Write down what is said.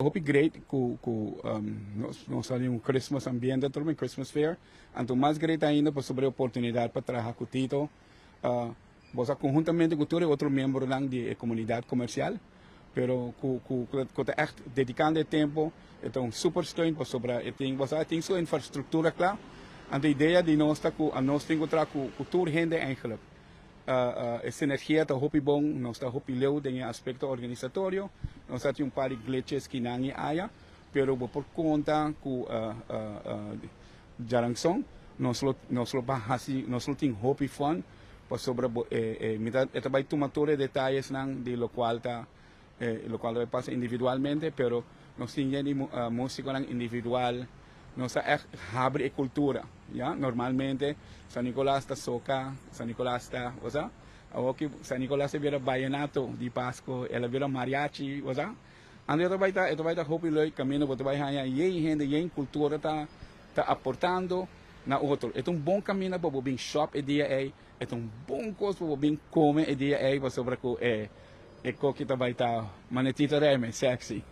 Hope great nós fazemos um Christmas ambiente também, Christmas Fair. Então mais great ainda para sobre a oportunidade para trabalhar com o Tito. Você conjuntamente com todo outro membro da comunidade comercial, pero com echt dedicando tempo, então super steun para sobre você tem sua infraestrutura claro. A ideia de nós está com nós temos que trabalhar com toda gente eigenlijk. Essa energia está muito bom, nós está muito leu em aspecto organizatório, nós temos um par de glitches que não há, pero por conta com Jarangson, nós temos hope fun, para sobre esta vai tomar todos os detalhes de lo qual vai passar individualmente, pero nós temos música individual. Nós abre a cultura, ya? Normalmente San Nicolás está soca, San Nicolás está, osa? Aqui San Nicolás vira vallenato de Pasco, ela vira mariachi, osa? Ando eu vai estar hopi loi caminho, você vai ganhar e gente, e cultura tá aportando na outro. É bom caminho para o bem shop e dia é bom coisa para o bem comer e dia é para sobre que é que vai estar manetita reme sexy.